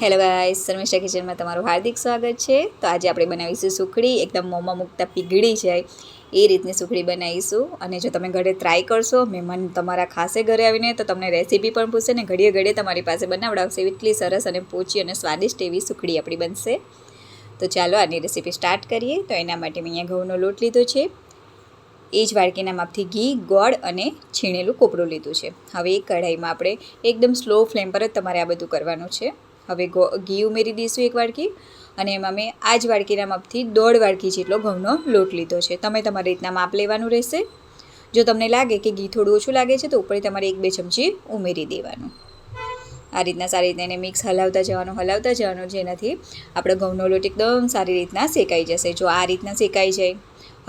Hello guys, Sharmishtha કિચનમાં તમારું હાર્દિક સ્વાગત છે। તો આજે આપણે બનાવીશું સુખડી, એકદમ મોંમાં મૂકતા પીગળી જાય એ રીતની સુખડી બનાવીશું। અને જો તમે ઘરે ટ્રાય કરશો, મહેમાન તમારા ખાસે ઘરે આવીને તો તમને રેસીપી પણ પૂછશે ને ઘડીએ ઘડીએ તમારી પાસે બનાવડાવશે। એટલી સરસ અને પોચી અને સ્વાદિષ્ટ એવી સુખડી આપણી બનશે। તો ચાલો આની રેસીપી સ્ટાર્ટ કરીએ। તો એના માટે મેં અહીંયા ઘઉંનો લોટ લીધો છે, એ જ વાડકીના માપથી ઘી, ગોળ અને છીણેલું કોપરું લીધું છે। હવે એક કઢાઈમાં આપણે એકદમ સ્લો ફ્લેમ પર જ તમારે આ બધું કરવાનું છે। હવે ઘી ઉમેરી દઈશું એક વાડકી, અને એમાં મેં આ જ વાડકીના માપથી 1.5 વાડકી જેટલો ઘઉંનો લોટ લીધો છે। તમે તમારી રીતના માપ લેવાનું રહેશે। જો તમને લાગે કે ઘી થોડું ઓછું લાગે છે તો ઉપર તમારે 1-2 ચમચી ઉમેરી દેવાનું। આ રીતના સારી રીતના એને મિક્સ હલાવતા જવાનું, જેનાથી આપણો ઘઉંનો લોટ એકદમ સારી રીતના શેકાઈ જશે। જો આ રીતના શેકાઈ જાય,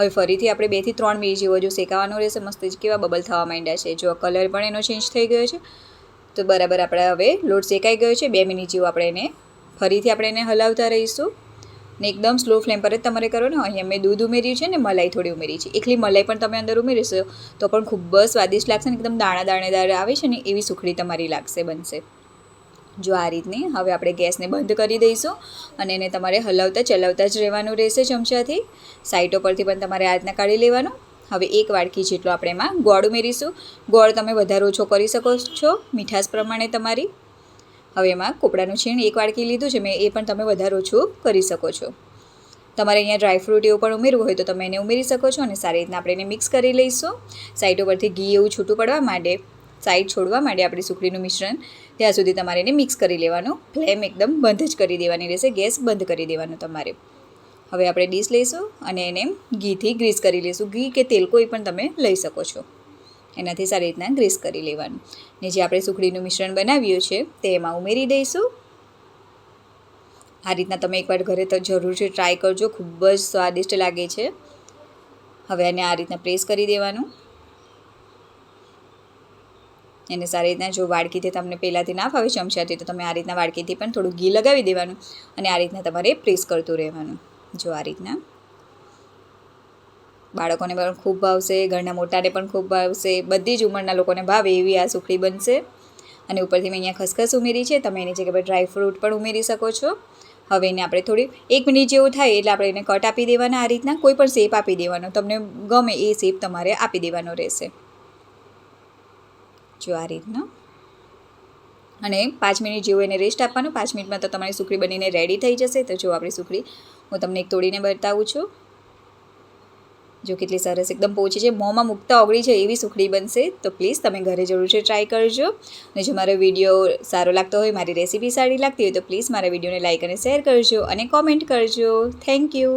હવે ફરીથી આપણે 2 થી 3 મિનિટ જેવો જો શેકાવાનો રહેશે। મસ્ત જ કેવા બબલ થવા માંડ્યા છે, જો કલર પણ એનો ચેન્જ થઈ ગયો છે। તો બરાબર આપણે હવે લોટ શેકાઈ ગયો છે। 2 મિનિટ જેવું આપણે એને હલાવતા રહીશું, ને એકદમ સ્લો ફ્લેમ પર જ તમારે કરો ને। અહીંયા મેં દૂધ ઉમેર્યું છે ને મલાઈ થોડી ઉમેરી છે। એકલી મલાઈ પણ તમે અંદર ઉમેરીશો તો પણ ખૂબ જ સ્વાદિષ્ટ લાગશે ને એકદમ દાણેદાર આવે છે ને એવી સુખડી તમારી બનશે। જો આ રીતની હવે આપણે ગેસને બંધ કરી દઈશું, અને એને તમારે હલાવતા ચલાવતા જ રહેવાનું રહેશે ચમચાથી। સાઈડો પરથી પણ તમારે આ રીતના કાઢી લેવાનું। હવે 1 વાડકી જેટલો આપણે એમાં ગોળ ઉમેરીશું। ગોળ તમે વધારે ઓછો કરી શકો છો મીઠાશ પ્રમાણે તમારી। હવે એમાં કોપરાનું છીણ 1 વાડકી લીધું છે મેં, એ પણ તમે વધારે ઓછું કરી શકો છો। તમારે અહીંયા ડ્રાયફ્રૂટ એવું પણ ઉમેરવું હોય તો તમે એને ઉમેરી શકો છો। અને સારી રીતના આપણે એને મિક્સ કરી લઈશું। સાઈડો પરથી ઘી એવું છૂટું પડવા માંડે, સાઈડ છોડવા માંડે આપણી સુખડીનું મિશ્રણ, ત્યાં સુધી તમારે એને મિક્સ કરી લેવાનું। ફ્લેમ એકદમ બંધ જ કરી દેવાની રહેશે, ગેસ બંધ કરી દેવાનું તમારે। હવે આપણે ડીશ લઈશું અને એને ઘીથી ગ્રીસ કરી લઈશું। ઘી કે તેલ કોઈ પણ તમે લઈ શકો છો, એનાથી સારી રીતના ગ્રીસ કરી લેવાનું। ને જે આપણે સુખડીનું મિશ્રણ બનાવ્યું છે તે એમાં ઉમેરી દઈશું। આ રીતના તમે એકવાર ઘરે તો જરૂરથી ટ્રાય કરજો, ખૂબ જ સ્વાદિષ્ટ લાગે છે। હવે એને આ રીતના પ્રેસ કરી દેવાનું। એને સારી રીતના જો વાડકીથી તમને પહેલાંથી ના ફાવે ચમચાથી તો તમે આ રીતના વાડકીથી પણ થોડું ઘી લગાવી દેવાનું, અને આ રીતના તમારે પ્રેસ કરતું રહેવાનું। જો આ રીતના બાળકોને પણ ખૂબ ભાવશે, ઘરના મોટાને પણ ખૂબ ભાવશે, બધી જ ઉંમરના લોકોને ભાવે એવી આ સુખડી બનશે। અને ઉપરથી મેં અહીંયા ખસખસ ઉમેરી છે, તમે એની જગ્યાએ ડ્રાયફ્રૂટ પણ ઉમેરી શકો છો। હવે એને આપણે થોડી 1 મિનિટ જેવું થાય એટલે આપણે એને કટ આપી દેવાના। આ રીતના કોઈ પણ શેપ આપી દેવાનો, તમને ગમે એ શેપ તમારે આપી દેવાનો રહેશે। જો આ રીતના, અને 5 મિનિટ જેવું એને રેસ્ટ આપવાનું। 5 મિનિટમાં તો તમારી સુખડી બનીને રેડી થઈ જશે। તો જો આપણી સુખડી હું તમને એક તોડીને બતાવું છું। જો કેટલી સરસ એકદમ પોચી છે, મોંમાં મૂકતા ઓગળી છે એવી સુખડી બનશે। તો પ્લીઝ તમે ઘરે જરૂરથી ટ્રાય કરજો। અને જો મારો વિડીયો સારો લાગતો હોય, મારી રેસીપી સારી લાગતી હોય તો પ્લીઝ મારા વિડીયોને લાઇક અને શેર કરજો અને કોમેન્ટ કરજો। Thank you.